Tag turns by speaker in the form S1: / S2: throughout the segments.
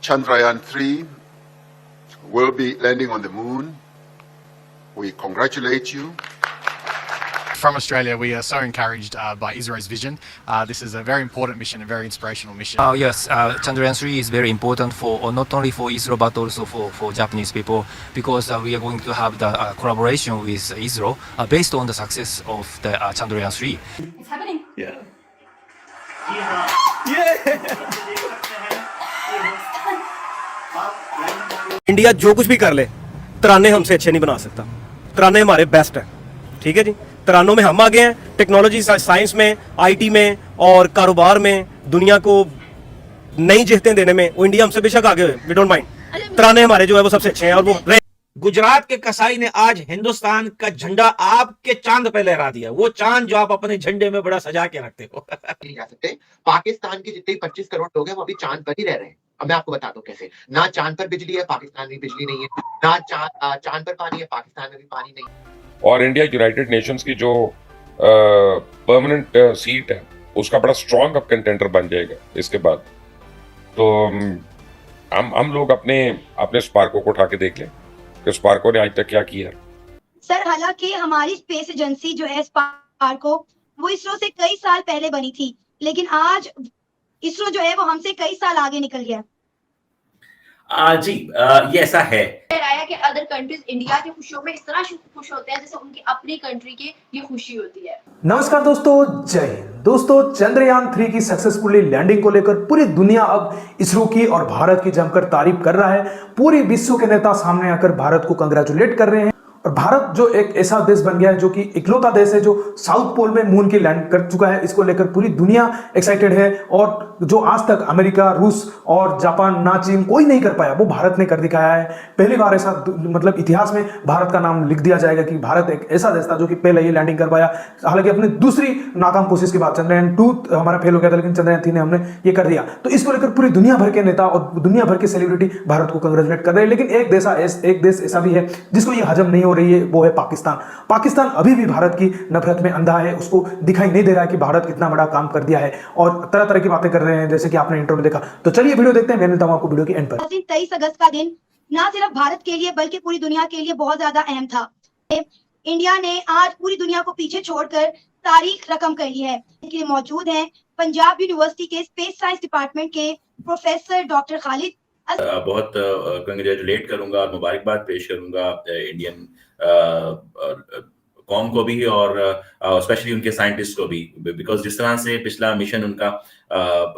S1: Chandrayaan-3 will be landing on the moon. We congratulate you.
S2: From Australia, we are so encouraged by ISRO's vision. This is a very important mission, a very inspirational mission.
S3: Yes, Chandrayaan-3 is very important for not only for ISRO but also for Japanese people, because we are going to have the collaboration with ISRO based on the success of the Chandrayaan-3.
S4: It's happening.
S5: Yeah.
S6: India जो कुछ भी कर ले, तराने हमसे अच्छे नहीं बना सकता। तराने हमारे बेस्ट है, ठीक है जी। तरानों में हम आगे हैं, टेक्नोलॉजी साइंस में, आईटी में और कारोबार में, दुनिया को नई जिहतें देने में वो इंडिया हमसे बेशक आगे हुए, वी डोंट माइंड। तराने हमारे जो है वो सबसे अच्छे हैं और वो
S5: गुजरात के कसाई ने आज हिंदुस्तान का झंडा आपके चांद पे लहरा दिया, वो चांद जो आप अपने झंडे में बड़ा सजा के रखते हो।
S7: नहीं जा सकते। पाकिस्तान के जितने 25 करोड़ लोग हैं वो अभी चांद पर ही रह रहे हैं। अब मैं आपको बता दूं कैसे। ना चांद पर बिजली है, पाकिस्तान में बिजली नहीं है। ना चांद पर पानी है, पाकिस्तान में भी पानी नहीं है।
S8: और इंडिया यूनाइटेड नेशंस की जो परमानेंट सीट है उसका बड़ा स्ट्रॉन्ग अब कंटेंडर बन जाएगा इसके बाद। तो हम लोग अपने स्पार्को को उठा के देख लें कि स्पार्को ने आज तक क्या किया।
S4: सर, हालांकि हमारी स्पेस एजेंसी जो है स्पार्को, वो इसरो से कई साल पहले बनी थी, लेकिन आज इसरो जो है वो हमसे कई साल आगे निकल गया।
S5: जी, ये ऐसा है।
S9: आया कि अदर कंट्रीज इंडिया की खुशियों में इस तरह खुश होते हैं जैसे उनकी अपनी कंट्री की ये खुशी होती है।
S10: नमस्कार दोस्तों, जय हिंद। दोस्तों, चंद्रयान 3 की सक्सेसफुली लैंडिंग को लेकर पूरी दुनिया अब इसरो की और भारत की जमकर तारीफ कर रहा है। पूरी विश्व के नेता सामने आकर भारत को कंग्रेचुलेट कर रहे हैं। और भारत जो एक ऐसा देश बन गया है जो कि इकलौता देश है जो साउथ पोल में मून की लैंड कर चुका है, इसको लेकर पूरी दुनिया एक्साइटेड है। और जो आज तक अमेरिका, रूस और जापान, ना चीन कोई नहीं कर पाया, वो भारत ने कर दिखाया है। पहली बार ऐसा मतलब इतिहास में भारत का नाम लिख दिया जाएगा कि भारत एक ऐसा देश था जो कि पहले ये लैंडिंग कर पाया। हालांकि अपनी दूसरी नाकाम कोशिश के बाद चंद्रयान 2 हमारा फेल हो गया था, लेकिन चंद्रयान 3 ने हमने ये कर दिया। तो इसको लेकर पूरी दुनिया भर के नेता और दुनिया भर के सेलिब्रिटी भारत को कंग्रेचुलेट कर रहे हैं। लेकिन एक देश ऐसा भी है जिसको ये हजम नहीं हो रही है, वो है पाकिस्तान। पाकिस्तान अभी भी भारत की नफरत में अंधा है, उसको दिखाई नहीं दे रहा है कि भारत कितना बड़ा काम कर दिया है और तरह तरह की बातें कर रहे हैं, जैसे कि आपने इंट्रो में देखा। तो चलिए वीडियो देखते हैं, मैं मिलता हूं आपको वीडियो के एंड पर।
S4: 23 अगस्त का दिन ना सिर्फ भारत के लिए बल्कि पूरी दुनिया के लिए बहुत ज्यादा अहम था। इंडिया ने आज पूरी दुनिया को पीछे छोड़कर तारीख रकम कर ली है। इनके लिए मौजूद हैं पंजाब यूनिवर्सिटी के स्पेस साइंस डिपार्टमेंट के प्रोफेसर डॉक्टर खालिद।
S5: बहुत कंग्रेचुलेट करूंगा और मुबारकबाद पेश करूंगा इंडियन कॉम को भी और स्पेशली उनके साइंटिस्ट को भी, बिकॉज जिस तरह से पिछला मिशन उनका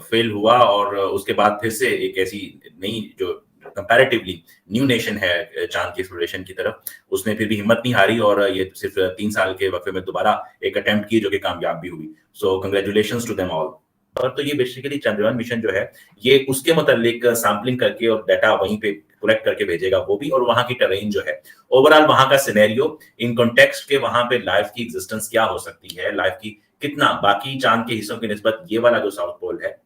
S5: फेल हुआ और उसके बाद फिर से एक ऐसी नई जो कंपैरेटिवली न्यू नेशन है चांद की एक्सप्लोरेशन की तरफ, उसने फिर भी हिम्मत नहीं हारी और ये सिर्फ 3 साल के वक्फे में दोबारा एक अटेम्प्ट की जो कि कामयाब भी हुई। So congratulations to them all. और तो ये बेसिकली चंद्रयान मिशन जो है ये उसके मुतालिक सैम्पलिंग करके और डाटा वहीं पे कलेक्ट करके भेजेगा, वो भी, और वहां की टेरेन जो है, ओवरऑल वहां का सिनेरियो इन कॉन्टेक्स्ट के वहां पे लाइफ की एग्जिस्टेंस क्या हो सकती है, लाइफ की कितना बाकी चांद के हिस्सों की निस्बत ये वाला जो साउथ पोल है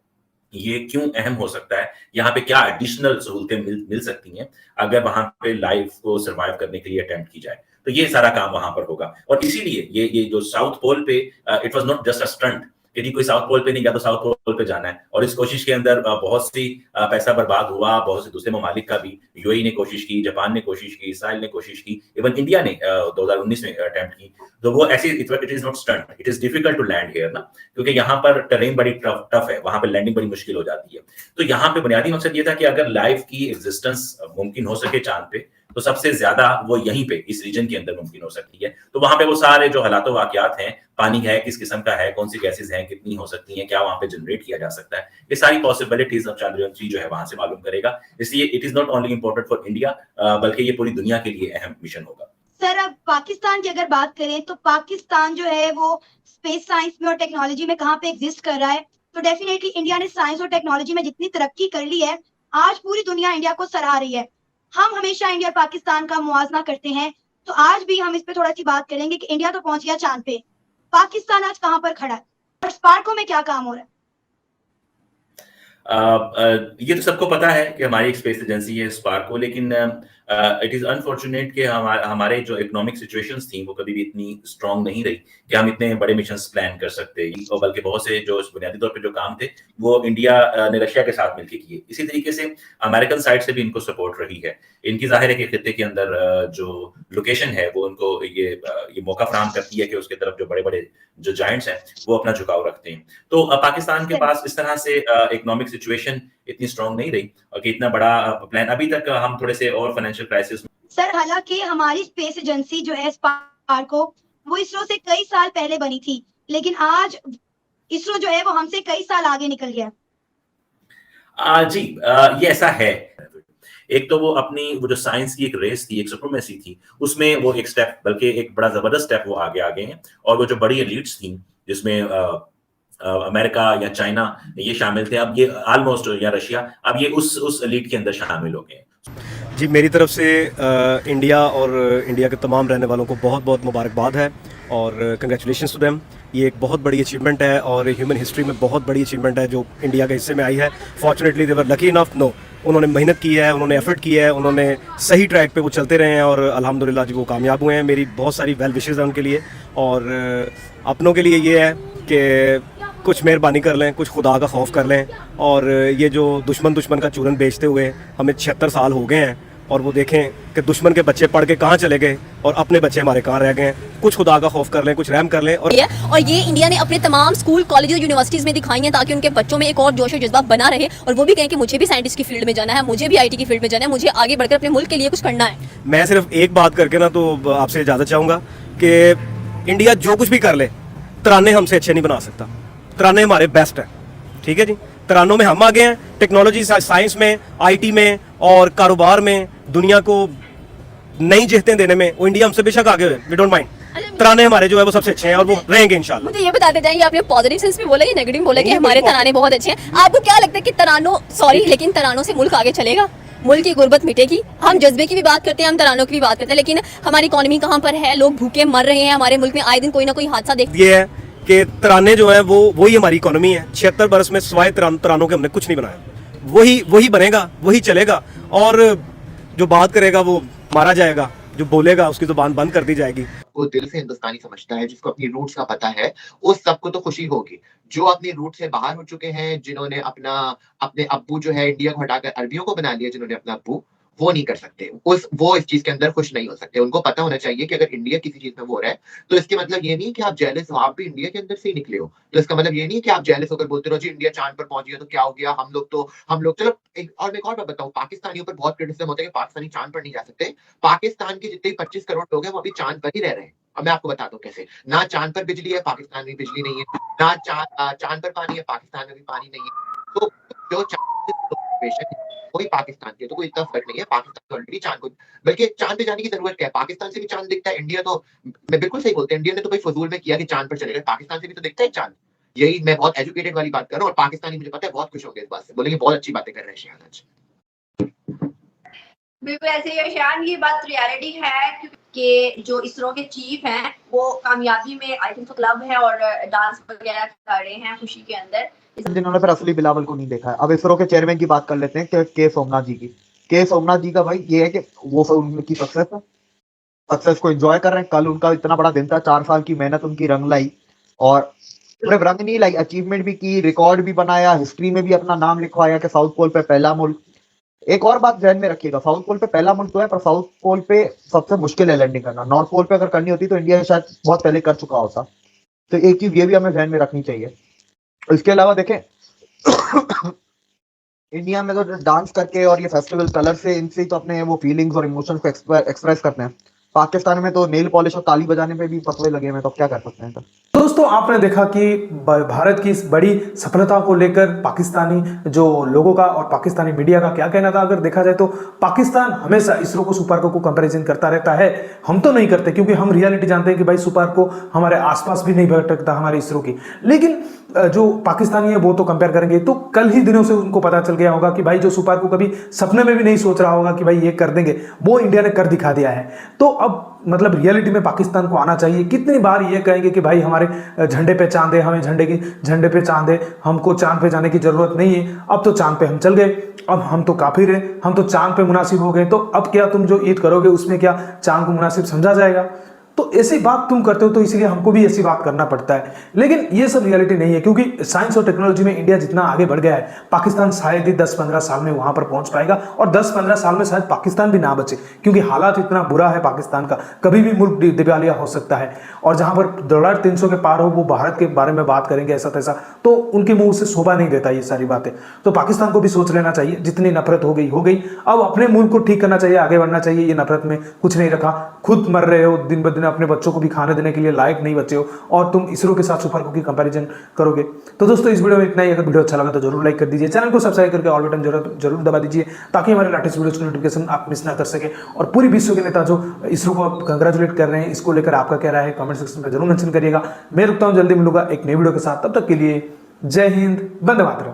S5: ये क्यों अहम हो सकता है, यहाँ पे क्या एडिशनल सहूलतें मिल सकती हैं अगर वहां पे लाइफ को सर्वाइव करने के लिए अटेम्प्ट की जाए। तो ये सारा काम वहां पर होगा और इसीलिए ये जो साउथ पोल पे it was not just a stunt कि कोई साउथ पोल पे नहीं गया तो साउथ पोल पे जाना है। और इस कोशिश के अंदर बहुत सी पैसा बर्बाद हुआ, बहुत से दूसरे ममालिक का भी, यूएई ने कोशिश की, जापान ने कोशिश की, इसराइल ने कोशिश की, इवन इंडिया ने 2019 में अटेम्प्ट की। तो वो ऐसी it is not stunt, it is difficult to land here ना, क्योंकि यहाँ पर टेरेन बड़ी टफ है, वहां पर लैंडिंग बड़ी मुश्किल हो जाती है। तो यहाँ पे बुनियादी मकसद ये था कि अगर लाइफ की एग्जिस्टेंस मुमकिन हो सके चांद पे तो सबसे ज्यादा वो यहीं पे इस रीजन के अंदर मुमकिन हो सकती है। तो वहां पे वो सारे जो हालात वाकयात हैं, पानी है किस किस्म का है, कौन सी गैसेज हैं, कितनी हो सकती हैं, क्या वहां पे जनरेट किया जा सकता है, ये सारी पॉसिबिलिटीज ऑफ चंद्रयान 3 जो है वहां से मालूम करेगा। इसलिए it is not only important for India बल्कि ये पूरी दुनिया के लिए अहम मिशन होगा।
S4: सर, अब पाकिस्तान की अगर बात करें तो पाकिस्तान जो है वो स्पेस साइंस में और टेक्नोलॉजी में कहाँ पे एग्जिस्ट कर रहा है, तो डेफिनेटली इंडिया ने साइंस और टेक्नोलॉजी में जितनी तरक्की कर ली है, आज पूरी दुनिया इंडिया को सराह रही है। हम हमेशा इंडिया और पाकिस्तान का मुआवजा करते हैं, तो आज भी हम इस पे थोड़ा सी बात करेंगे कि इंडिया तो पहुंच गया चांद पे, पाकिस्तान आज कहां पर खड़ा है और स्पार्को में क्या काम हो रहा है।
S5: ये तो सबको पता है कि हमारी एक स्पेस एजेंसी है स्पार्को, लेकिन इट इज़ अनफॉर्चुनेट कि हमारे जो इकोनॉमिक सिचुएशंस थी वो कभी भी इतनी स्ट्रांग नहीं रही कि हम इतने बड़े मिशंस प्लान कर सकते, और बल्कि बहुत से जो बुनियादी तौर पे जो काम थे वो इंडिया ने रशिया के साथ मिलकर किए। इसी तरीके से अमेरिकन साइड से भी इनको सपोर्ट रही है। इनकी जाहिर है कि खित्ते के अंदर जो लोकेशन है वो उनको ये मौका फराहम करती है कि उसके तरफ जो बड़े-बड़े जो जायंट्स हैं वो अपना झुकाव रखते हैं। तो पाकिस्तान के पास इस तरह से इकोनॉमिक सिचुएशन इतनी स्ट्रांग नहीं रही और कि इतना बड़ा प्लान अभी तक हम थोड़े से और फाइनेंशियल क्राइसिस।
S4: सर, हालांकि हमारी स्पेस एजेंसी जो है स्पार्को, वो इसरो से कई साल पहले बनी थी, लेकिन आज इसरो जो है वो हमसे कई साल आगे निकल गया।
S5: जी, ये ऐसा है। एक तो वो जो साइंस की एक रेस थी, एक सुप्रीमेसी थी, उसमें वो एक स्टेप, बल्कि एक बड़ा जबरदस्त स्टेप वो आगे आ गए हैं। और वो जो बड़ी एलीट्स थी जिसमें अमेरिका या चाइना ये शामिल थे, अब ये ऑलमोस्ट, या रशिया, अब ये उस एलीट के अंदर शामिल हो गए हैं।
S6: जी, मेरी तरफ से इंडिया और इंडिया के तमाम रहने वालों को बहुत बहुत मुबारकबाद है और कंग्रेचुलेशंस टू देम। ये एक बहुत बड़ी अचीवमेंट है और ह्यूमन हिस्ट्री में बहुत बड़ी अचीवमेंट है जो इंडिया के हिस्से में आई है। Fortunately they were lucky enough, no, उन्होंने मेहनत की है, उन्होंने एफर्ट किया है, उन्होंने सही ट्रैक पे वो चलते रहे हैं और अल्हम्दुलिल्लाह जी वो कामयाब हुए हैं। मेरी बहुत सारी वेल विशेज़ हैं उनके लिए, और अपनों के लिए ये है कि कुछ मेहरबानी कर लें, कुछ खुदा का खौफ कर लें, और ये जो दुश्मन का चूरन बेचते हुए हमें 76 साल हो गए हैं, और वो देखें कि दुश्मन के बच्चे पढ़ के कहाँ चले गए और अपने बच्चे हमारे कहाँ रह गए हैं। कुछ खुदा का खौफ कर लें, कुछ रहम कर लें। और
S11: ये इंडिया ने अपने तमाम स्कूल, कॉलेज, यूनिवर्सिटीज में दिखाई है ताकि उनके बच्चों में एक और जोश और जज्बा बना रहे और वो भी कहें कि मुझे भी साइंटिस्ट की फील्ड में जाना है, मुझे भी IT की फील्ड में जाना है, मुझे आगे बढ़कर अपने मुल्क के लिए कुछ करना है।
S6: मैं सिर्फ एक बात करके ना तो आपसे इजाज़त चाहूँगा कि इंडिया जो कुछ भी कर ले, तराने हमसे अच्छे नहीं बना सकता। तराने हमारे बेस्ट हैं, ठीक है जी। तरानों में हम आगे हैं, टेक्नोलॉजी, साइंस में, IT में और कारोबार में, दुनिया को नई जिहतें देने में वो इंडिया हमसे बेशक आगे है। We don't mind. तराने हमारे जो है वो सबसे अच्छे हैं और वो रहेंगे इंशाल्लाह।
S11: मुझे ये बताते जाएंगे, आपने पॉजिटिव सेंस में बोला कि नेगेटिव बोला कि हमारे तराने बहुत अच्छे हैं। आपको क्या लगता है कि लेकिन तरानों से मुल्क आगे चलेगा, मुल्क की गुर्बत मिटेगी? हम जज्बे की भी बात करते हैं, हम तरानों की भी बात करते हैं, लेकिन हमारी इकोनॉमी कहाँ पर है? लोग भूखे मर रहे हैं, हमारे मुल्क में आए दिन कोई ना कोई हादसा देखते हैं।
S6: ये है कि तराने जो है वो वही हमारी इकोनॉमी है। 76 बरस में सिवाय तरानों के हमने कुछ नहीं बनाया। वही बनेगा, वही चलेगा, और जो बात करेगा वो मारा जाएगा, जो बोलेगा उसकी जुबान बंद कर दी जाएगी।
S7: वो दिल से हिंदुस्तानी समझता है, जिसको अपनी रूट्स का पता है, उस सबको तो खुशी होगी। जो अपनी रूट से बाहर हो चुके हैं, जिन्होंने अपने अब्बू जो है इंडिया को हटाकर अरबियों को बना लिया, जिन्होंने अपना अब्बू, वो नहीं कर सकते। वो इस चीज के अंदर खुश नहीं हो सकते। उनको पता होना चाहिए कि अगर इंडिया किसी चीज में वो रहा है तो इसके मतलब ये नहीं कि आप जेलस हो, आप भी इंडिया के अंदर से ही निकले हो। तो इसका मतलब ये नहीं कि आप जेलस होकर बोलते रहो जी इंडिया चांद पर पहुंच गया तो क्या हो गया, हम लोग चलो। मैं एक और बात बताऊं, पाकिस्तानियों पर बहुत क्रिटिसिज्म होता है कि पाकिस्तानी चांद पर नहीं जा सकते। पाकिस्तान के जितने 25 करोड़ लोग हैं वो अभी चांद पर ही रह रहे हैं। अब मैं आपको बताता हूँ कैसे। ना चांद पर बिजली है, पाकिस्तान में बिजली नहीं है, ना चांद पर पानी है, पाकिस्तान में भी पानी नहीं है। तो जो चांद कोई पाकिस्तान के, तो कोई इतना फर्क नहीं है। पाकिस्तान ऑलरेडी चांद को, बल्कि चांद पे जाने की जरूरत क्या है? पाकिस्तान से भी चांद दिखता है। इंडिया तो, मैं बिल्कुल सही बोलते हैं, इंडिया ने तो कोई फजूल में किया कि चांद पर चले गए, पाकिस्तान से भी तो दिखता है चांद। यही मैं बहुत एजुकेटेड वाली बात कर रहा हूँ, और पाकिस्तानी मुझे पता है बहुत खुश होंगे इस बात से, बोलेंगे बहुत अच्छी बातें कर रहे हैं शहनाज आज।
S9: बिल्कुल ऐसे ही शान, ये बात रियलिटी है कि जो इसरो के चीफ हैं वो कामयाबी में आई थिंक क्लब है और डांस वगैरह कर रहे हैं खुशी के अंदर,
S12: जिन्होंने फिर असली बिलावल को नहीं देखा है। अब इसरो के चेयरमैन की बात कर लेते हैं, के सोमनाथ जी की। के सोमनाथ जी का भाई ये है कि वो उनकी सक्सेस को एंजॉय कर रहे हैं। कल उनका इतना बड़ा दिन था, 4 साल की मेहनत उनकी रंग लाई, और सिर्फ रंग नहीं लाई, अचीवमेंट भी की, रिकॉर्ड भी बनाया, हिस्ट्री में भी अपना नाम लिखवाया कि साउथ पोल पे पहला मुल्क। एक और बात ध्यान में रखिएगा, साउथ पोल पे पहला मुल्क तो है, पर साउथ पोल पे सबसे मुश्किल है लैंडिंग करना। नॉर्थ पोल पे अगर करनी होती तो इंडिया शायद बहुत पहले कर चुका होता। तो एक चीज ये भी हमें ध्यान में रखनी चाहिए। इसके अलावा देखें इंडिया में तो डांस करके और ये फेस्टिवल कलर से, इनसे तो अपने वो फीलिंग्स और इमोशंस को एक्सप्रेस करते हैं। पाकिस्तान में तो नेल पॉलिश और ताली बजाने पे भी फतवे लगे हुए हैं, तो क्या कर सकते हैं।
S10: दोस्तों, आपने देखा कि भारत की इस बड़ी सफलता को लेकर पाकिस्तानी जो लोगों का और पाकिस्तानी मीडिया का क्या कहना था। अगर देखा जाए तो पाकिस्तान हमेशा इसरो को सुपार्को को कंपैरिजन करता रहता है। हम तो नहीं करते, क्योंकि हम रियलिटी जानते हैं कि भाई सुपार्को हमारे आसपास भी नहीं भटकता हमारे इसरो की। लेकिन जो पाकिस्तानी है वो तो कंपेयर करेंगे। तो कल ही दिनों से उनको पता चल गया होगा कि भाई जो सुपार्को कभी सपने में भी नहीं सोच रहा होगा कि भाई ये कर देंगे, वो इंडिया ने कर दिखा दिया है। तो अब मतलब रियलिटी में पाकिस्तान को आना चाहिए। कितनी बार ये कहेंगे कि भाई हमारे झंडे पे चांद है, हमें झंडे पे चांद है, हमको चांद पे जाने की जरूरत नहीं है। अब तो चांद पे हम चल गए, अब हम तो काफिर हैं, हम तो चांद पे मुनासिब हो गए, तो अब क्या तुम जो ईद करोगे उसमें क्या चांद को मुनासिब समझा जाएगा? तो ऐसी बात तुम करते हो, तो इसलिए हमको भी ऐसी बात करना पड़ता है। लेकिन ये सब रियलिटी नहीं है, क्योंकि साइंस और टेक्नोलॉजी में इंडिया जितना आगे बढ़ गया है, पाकिस्तान शायद ही 10-15 साल में वहां पर पहुंच पाएगा, और 10-15 साल में शायद पाकिस्तान भी ना बचे, क्योंकि हालात इतना बुरा है पाकिस्तान का, कभी भी मुल्क दिवालिया हो सकता है। और जहां पर $300 के पार हो वो भारत के बारे में बात करेंगे ऐसा तैसा, तो उनके मुंह से शोभा नहीं देता ये सारी बातें। तो पाकिस्तान को भी सोच लेना चाहिए, जितनी नफरत हो गई, अब अपने मुल्क को ठीक करना चाहिए, आगे बढ़ना चाहिए। ये नफरत में कुछ नहीं रखा, खुद मर रहे हो दिन ब दिन, अपने बच्चों को भी खाने देने के लिए लायक नहीं बचे हो, और तुम इसरो के साथ सुपर की कंपैरिजन करोगे। तो दोस्तों इस वीडियो में इतना ही। अगर वीडियो अच्छा लगा तो जरूर लाइक कर दीजिए, चैनल को सब्सक्राइब करके ऑल बटन जरूर दबा दीजिए, ताकि हमारे लेटेस्ट वीडियोस की नोटिफिकेशन आप मिस ना कर सके। और पूरी विश्व के नेता जो इसरो को कंग्रेचुलेट कर रहे हैं, इसको लेकर आपका क्या राय है कमेंट सेक्शन में जरूर मेंशन करिएगा। मैं रुकता हूं, जल्दी मिलूंगा एक नई वीडियो के साथ, तब तक के लिए जय हिंद, वंदे मातरम।